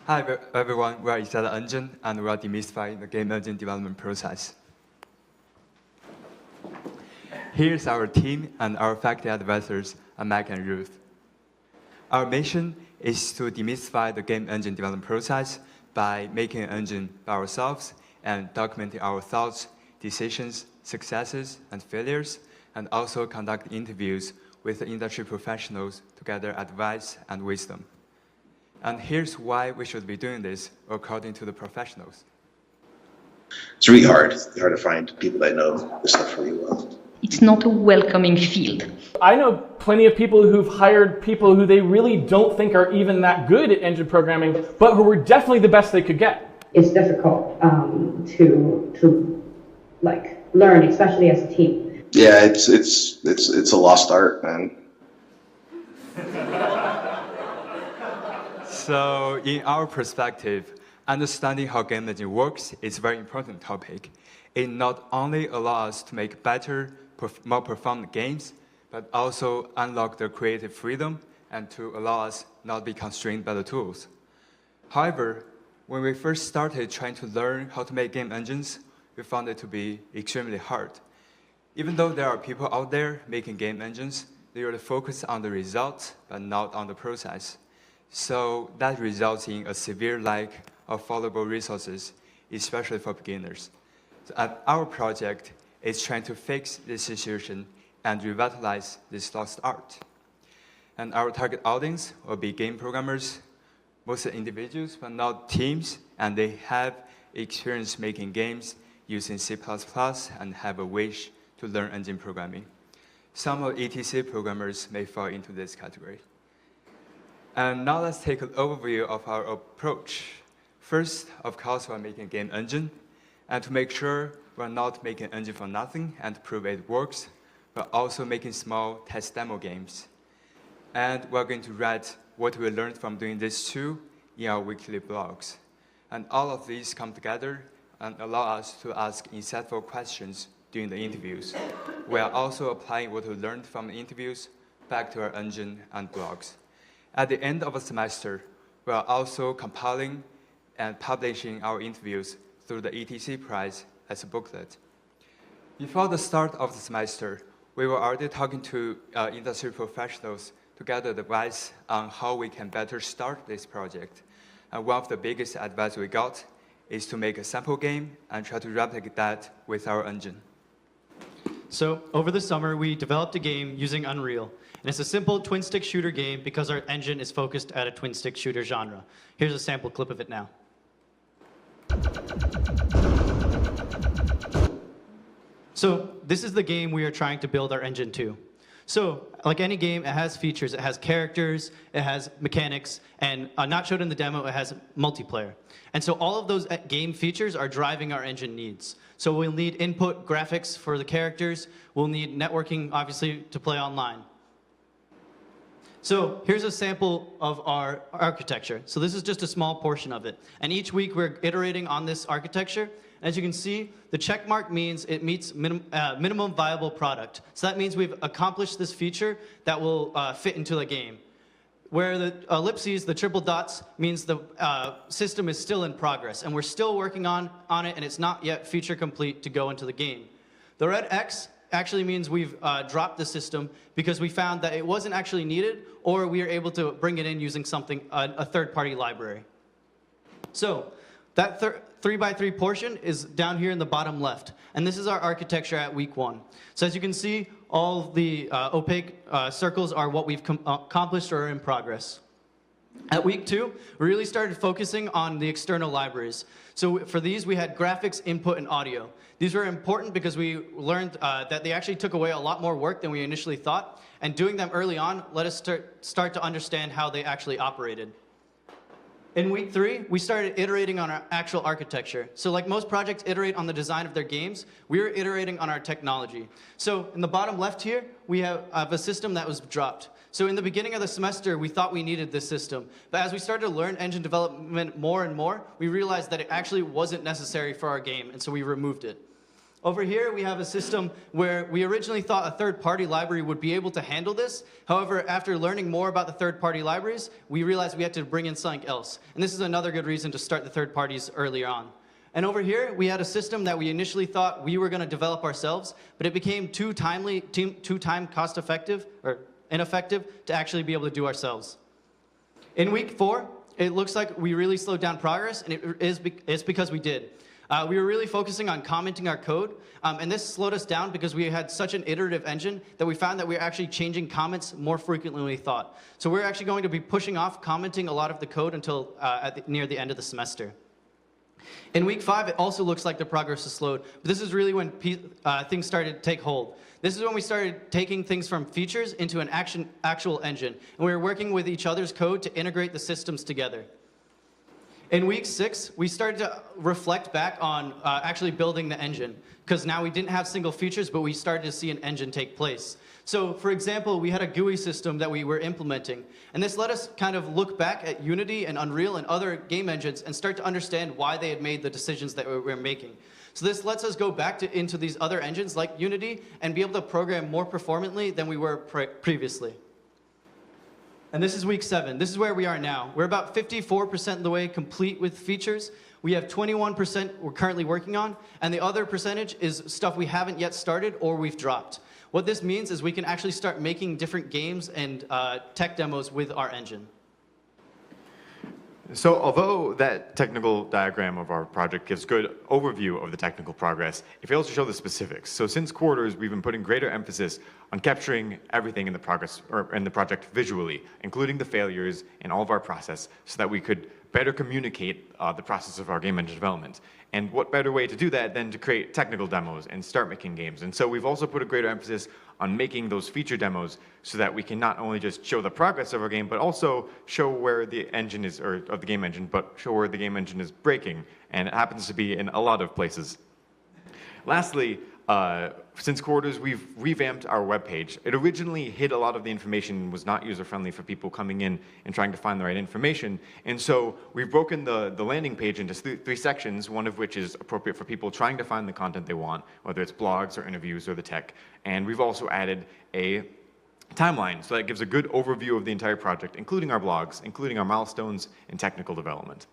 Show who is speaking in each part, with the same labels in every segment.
Speaker 1: Hi everyone, we are Isetta Engine and we are demystifying the game engine development process. Here's our team and our faculty advisors, Mac and Ruth. Our mission is to demystify the game engine development process by making an engine by ourselves and documenting our thoughts, decisions, successes, and failures, and also conduct interviews with the industry professionals to gather advice and wisdom. And here's why we should be doing this according to the professionals.
Speaker 2: It's really hard. It's hard to find people that know this stuff really well.
Speaker 3: It's not a welcoming field.
Speaker 4: I know plenty of people who've hired people who they really don't think are even that good at engine programming, but who were definitely the best they could get.
Speaker 5: It's difficult to learn, especially as a team.
Speaker 2: Yeah, it's a lost art, man.
Speaker 1: So in our perspective, understanding how game engine works is a very important topic. It not only allows us to make better, more performant games, but also unlock the creative freedom and to allow us not be constrained by the tools. However, when we first started trying to learn how to make game engines, we found it to be extremely hard. Even though there are people out there making game engines, they really focus on the results, but not on the process. So that results in a severe lack of followable resources, especially for beginners. So our project is trying to fix this situation and revitalize this lost art. And our target audience will be game programmers, mostly individuals, but not teams, and they have experience making games using C++ and have a wish to learn engine programming. Some of ETC programmers may fall into this category. And now let's take an overview of our approach. First, of course, we're making a game engine. And to make sure we're not making an engine for nothing and to prove it works, we're also making small test demo games. And we're going to write what we learned from doing this too in our weekly blogs. And all of these come together and allow us to ask insightful questions during the interviews. We are also applying what we learned from the interviews back to our engine and blogs. At the end of a semester, we are also compiling and publishing our interviews through the ETC prize as a booklet. Before the start of the semester, we were already talking to industry professionals to gather advice on how we can better start this project. And one of the biggest advice we got is to make a sample game and try to replicate that with our engine.
Speaker 6: So over the summer, we developed a game using Unreal. And it's a simple twin-stick shooter game because our engine is focused at a twin-stick shooter genre. Here's a sample clip of it now. So this is the game we are trying to build our engine to. So like any game, it has features. It has characters, it has mechanics, and not showed in the demo, it has multiplayer. And so all of those game features are driving our engine needs. So we'll need input graphics for the characters. We'll need networking, obviously, to play online. So here's a sample of our architecture. So this is just a small portion of it. And each week we're iterating on this architecture. As you can see, the check mark means it meets minimum viable product. So that means we've accomplished this feature that will fit into the game. Where the ellipses, the triple dots, means the system is still in progress. And we're still working on it, and it's not yet feature complete to go into the game. The red X actually means we've dropped the system because we found that it wasn't actually needed, or we were able to bring it in using something, a third-party library. So that 3x3 portion is down here in the bottom left. And this is our architecture at week 1. So as you can see, all the opaque circles are what we've accomplished or are in progress. At week 2, we really started focusing on the external libraries. So for these, we had graphics, input, and audio. These were important because we learned that they actually took away a lot more work than we initially thought. And doing them early on let us start to understand how they actually operated. In week 3, we started iterating on our actual architecture. So like most projects iterate on the design of their games, we were iterating on our technology. So in the bottom left here, we have a system that was dropped. So in the beginning of the semester, we thought we needed this system. But as we started to learn engine development more and more, we realized that it actually wasn't necessary for our game, and so we removed it. Over here, we have a system where we originally thought a third-party library would be able to handle this. However, after learning more about the third-party libraries, we realized we had to bring in something else. And this is another good reason to start the third parties earlier on. And over here, we had a system that we initially thought we were going to develop ourselves, but it became too time cost-effective or ineffective to actually be able to do ourselves. In week 4, it looks like we really slowed down progress, and it's because we did. We were really focusing on commenting our code, and this slowed us down because we had such an iterative engine that we found that we were actually changing comments more frequently than we thought. So we're actually going to be pushing off commenting a lot of the code until near the end of the semester. In week 5, it also looks like the progress is slowed, but this is really when things started to take hold. This is when we started taking things from features into an actual engine, and we were working with each other's code to integrate the systems together. In week 6, we started to reflect back on actually building the engine, because now we didn't have single features, but we started to see an engine take place. So, for example, we had a GUI system that we were implementing, and this let us kind of look back at Unity and Unreal and other game engines and start to understand why they had made the decisions that we were making. So this lets us go back into these other engines like Unity and be able to program more performantly than we were previously. And this is week 7. This is where we are now. We're about 54% of the way complete with features. We have 21% we're currently working on, and the other percentage is stuff we haven't yet started or we've dropped. What this means is we can actually start making different games and tech demos with our engine.
Speaker 7: So although that technical diagram of our project gives good overview of the technical progress, it fails to show the specifics. So since quarters, we've been putting greater emphasis on capturing everything in the progress or in the project visually, including the failures in all of our process, so that we could better communicate the process of our game engine development. And what better way to do that than to create technical demos and start making games? And so we've also put a greater emphasis on making those feature demos so that we can not only just show the progress of our game, but also show where the engine is, or of the game engine, but show where the game engine is breaking. And it happens to be in a lot of places. Lastly, since quarters, we've revamped our webpage. It originally hid a lot of the information and was not user-friendly for people coming in and trying to find the right information. And so we've broken the landing page into three sections, one of which is appropriate for people trying to find the content they want, whether it's blogs or interviews or the tech. And we've also added a timeline, so that gives a good overview of the entire project, including our blogs, including our milestones and technical development.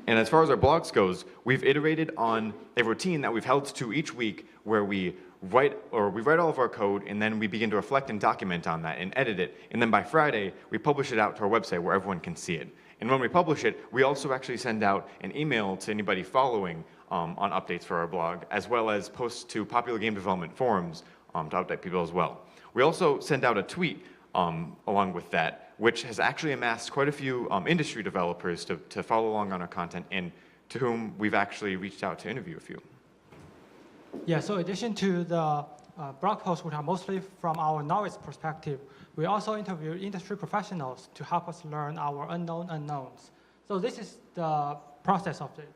Speaker 7: And as far as our blogs goes, we've iterated on a routine that we've held to each week where we write all of our code, and then we begin to reflect and document on that and edit it. And then by Friday, we publish it out to our website where everyone can see it. And when we publish it, we also actually send out an email to anybody following on updates for our blog, as well as posts to popular game development forums to update people as well. We also send out a tweet along with that, which has actually amassed quite a few industry developers to follow along on our content, and to whom we've actually reached out to interview a few.
Speaker 8: Yeah, so in addition to the blog posts, which are mostly from our novice perspective, we also interview industry professionals to help us learn our unknown unknowns. So this is the process of it.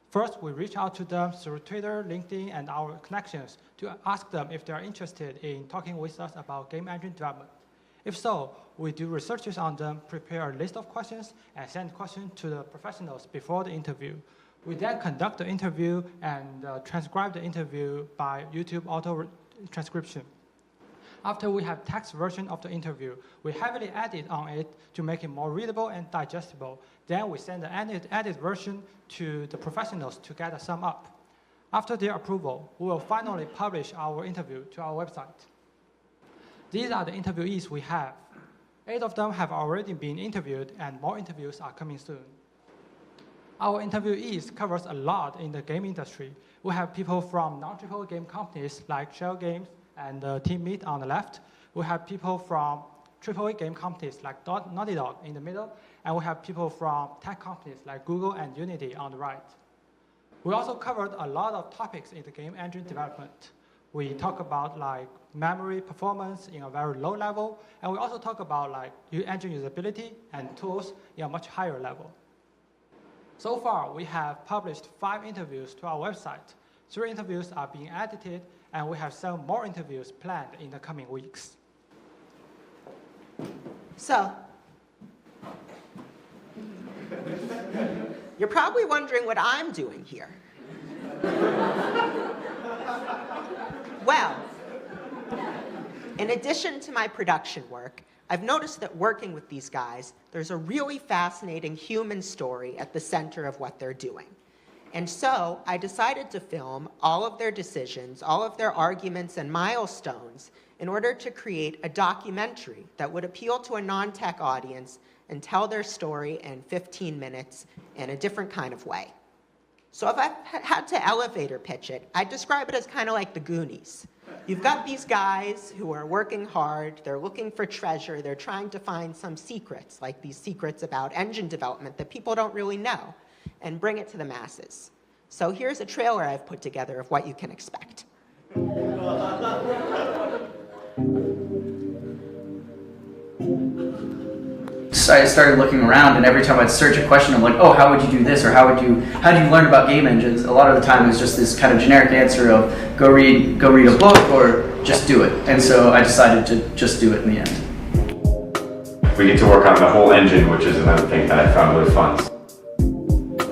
Speaker 8: First, we reach out to them through Twitter, LinkedIn, and our connections to ask them if they are interested in talking with us about game engine development. If so, we do researches on them, prepare a list of questions, and send questions to the professionals before the interview. We then conduct the interview and transcribe the interview by YouTube auto-transcription. After we have text version of the interview, we heavily edit on it to make it more readable and digestible. Then we send the edit version to the professionals to get a sum up. After their approval, we will finally publish our interview to our website. These are the interviewees we have. 8 of them have already been interviewed, and more interviews are coming soon. Our interviewees covers a lot in the game industry. We have people from non-AAA game companies like Shell Games and Team Meat on the left. We have people from AAA game companies like Naughty Dog in the middle, and we have people from tech companies like Google and Unity on the right. We also covered a lot of topics in the game engine development. We talk about like memory performance in a very low level, and we also talk about like engine usability and tools in a much higher level. So far, we have published 5 interviews to our website. 3 interviews are being edited, and we have 7 more interviews planned in the coming weeks.
Speaker 9: So, you're probably wondering what I'm doing here. Well, in addition to my production work, I've noticed that working with these guys, there's a really fascinating human story at the center of what they're doing. And so I decided to film all of their decisions, all of their arguments and milestones in order to create a documentary that would appeal to a non-tech audience and tell their story in 15 minutes in a different kind of way. So if I had to elevator pitch it, I'd describe it as kind of like the Goonies. You've got these guys who are working hard, they're looking for treasure, they're trying to find some secrets, like these secrets about engine development that people don't really know, and bring it to the masses. So here's a trailer I've put together of what you can expect.
Speaker 10: So I started looking around, and every time I'd search a question, I'm like, oh, how would you do this, or how do you learn about game engines? A lot of the time it was just this kind of generic answer of go read a book or just do it. And so I decided to just do it in the end.
Speaker 11: We get to work on the whole engine, which is another thing that I found really fun.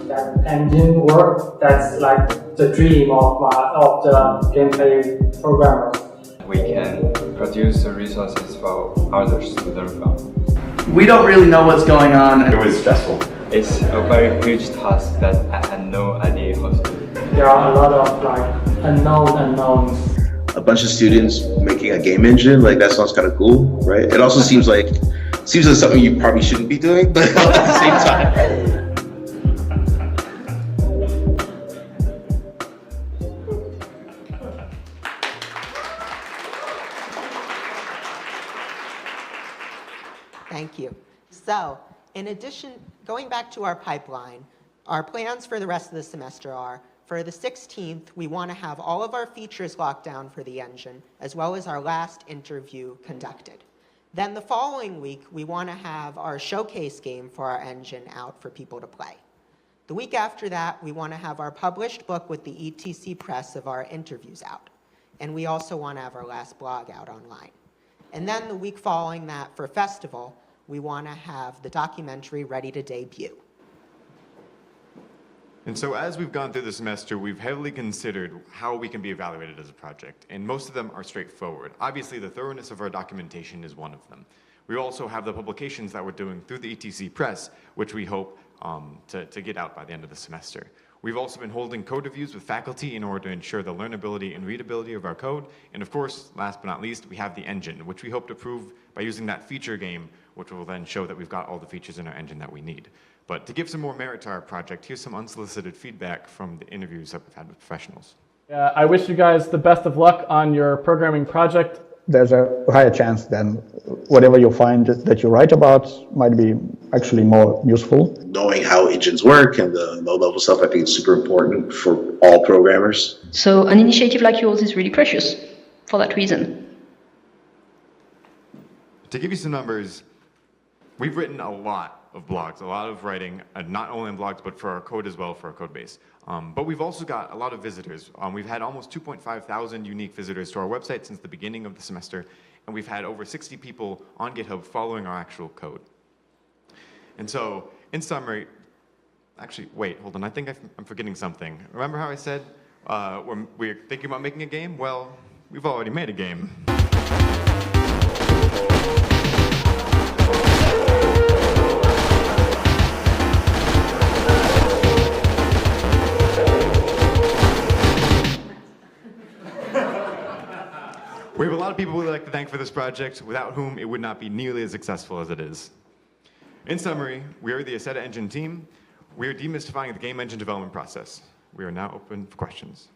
Speaker 8: That engine work, that's like the dream of the gameplay programmer.
Speaker 12: We can produce the resources for others to learn from.
Speaker 10: We don't really know what's going on.
Speaker 11: It was stressful.
Speaker 12: It's a very huge task that I had no idea how to do.
Speaker 8: There are a lot of unknowns.
Speaker 2: A bunch of students making a game engine, like that sounds kind of cool, right? It also seems like something you probably shouldn't be doing, but at the same time.
Speaker 9: Thank you. So, in addition, going back to our pipeline, our plans for the rest of the semester are, for the 16th, we want to have all of our features locked down for the engine, as well as our last interview conducted. Then the following week, we want to have our showcase game for our engine out for people to play. The week after that, we want to have our published book with the ETC press of our interviews out. And we also want to have our last blog out online. And then the week following that, for festival, we want to have the documentary ready to debut.
Speaker 7: And so as we've gone through the semester, we've heavily considered how we can be evaluated as a project, and most of them are straightforward. Obviously, the thoroughness of our documentation is one of them. We also have the publications that we're doing through the ETC press, which we hope to get out by the end of the semester. We've also been holding code reviews with faculty in order to ensure the learnability and readability of our code. And of course, last but not least, we have the engine, which we hope to prove by using that feature game, which will then show that we've got all the features in our engine that we need. But to give some more merit to our project, here's some unsolicited feedback from the interviews that we've had with professionals.
Speaker 4: I wish you guys the best of luck on your programming project.
Speaker 13: There's a higher chance then whatever you find that you write about might be actually more useful.
Speaker 2: Knowing how engines work and the low-level stuff, I think is super important for all programmers.
Speaker 3: So an initiative like yours is really precious for that reason.
Speaker 7: To give you some numbers, we've written a lot of blogs, a lot of writing, not only on blogs, but for our code as well, for our code base. But we've also got a lot of visitors. We've had almost 2.5 thousand unique visitors to our website since the beginning of the semester, and we've had over 60 people on GitHub following our actual code. And so, in summary, actually, wait, hold on, I think I'm forgetting something. Remember how I said we're thinking about making a game? Well, we've already made a game. We have a lot of people we'd like to thank for this project, without whom it would not be nearly as successful as it is. In summary, we are the Isetta Engine team. We are demystifying the game engine development process. We are now open for questions.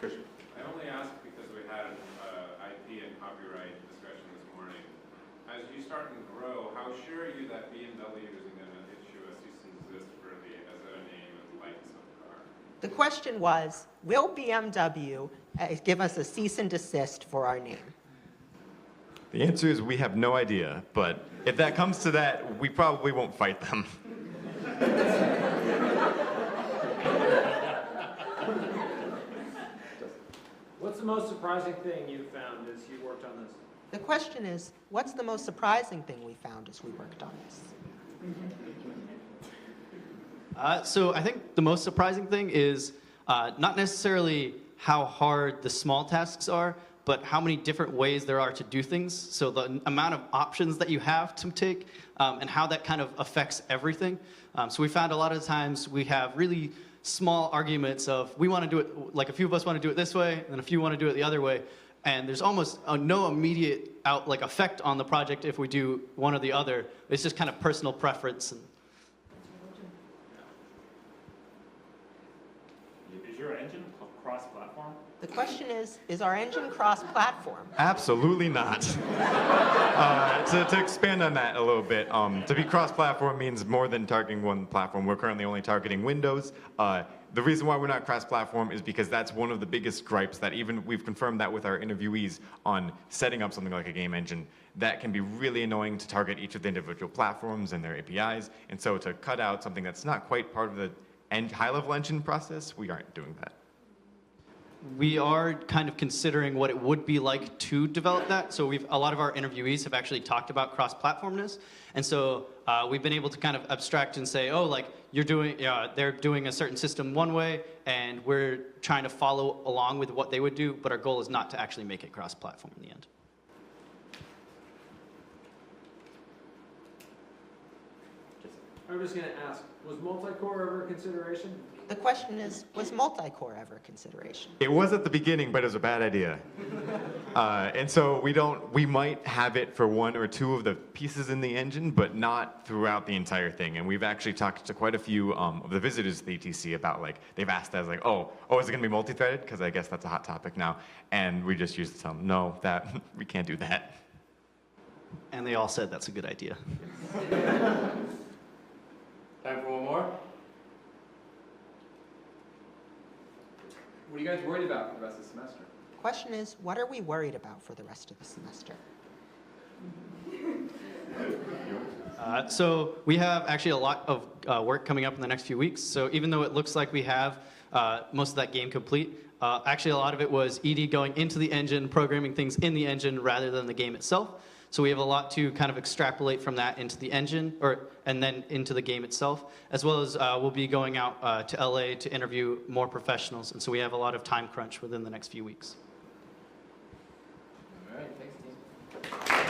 Speaker 14: I only ask because we had IP and copyright discussion this morning. As you start and grow, how sure are you that BMW isn't going to issue a cease and desist for the Isetta name and likeness of the car?
Speaker 9: The question was, will BMW give us a cease and desist for our name?
Speaker 7: The answer is we have no idea, but if that comes to that, we probably won't fight them.
Speaker 15: What's the most surprising thing you've found as you worked on this?
Speaker 9: The question is, what's the most surprising thing we found as we worked on this?
Speaker 6: So I think the most surprising thing is not necessarily how hard the small tasks are, but how many different ways there are to do things. So the amount of options that you have to take and how that kind of affects everything. So we found a lot of times we have really small arguments of we want to do it, like a few of us want to do it this way, and a few want to do it the other way. And there's almost no immediate effect on the project if we do one or the other. It's just kind of personal preference.
Speaker 15: Is your engine cross-platform?
Speaker 9: The question is our engine cross-platform?
Speaker 7: Absolutely not. To expand on that a little bit, to be cross-platform means more than targeting one platform. We're currently only targeting Windows. The reason why we're not cross-platform is because that's one of the biggest gripes that even we've confirmed that with our interviewees on setting up something like a game engine. That can be really annoying to target each of the individual platforms and their APIs. And so to cut out something that's not quite part of the high-level engine process, we aren't doing that.
Speaker 6: We are kind of considering what it would be like to develop that. So a lot of our interviewees have actually talked about cross-platformness. And so we've been able to kind of abstract and say, oh, like they're doing a certain system one way, and we're trying to follow along with what they would do, but our goal is not to actually make it cross-platform in the end.
Speaker 16: I'm just going to ask, was multi-core ever a consideration?
Speaker 9: The question is, was multi-core ever a consideration?
Speaker 7: It was at the beginning, but it was a bad idea. And so we might have it for one or two of the pieces in the engine, but not throughout the entire thing. And we've actually talked to quite a few of the visitors to the ETC about they've asked us oh, is it going to be multi-threaded? Because I guess that's a hot topic now. And we just used to tell them, no, we can't do that.
Speaker 6: And they all said that's a good idea.
Speaker 16: Time for one more. What are you guys worried about for the rest of the semester?
Speaker 9: The question is, what are we worried about for the rest of the semester?
Speaker 6: So we have actually a lot of work coming up in the next few weeks. So even though it looks like we have most of that game complete, actually a lot of it was ED going into the engine, programming things in the engine rather than the game itself. So we have a lot to kind of extrapolate from that into the engine, and then into the game itself, as well as we'll be going out to LA to interview more professionals. And so we have a lot of time crunch within the next few weeks.
Speaker 16: All right, thanks.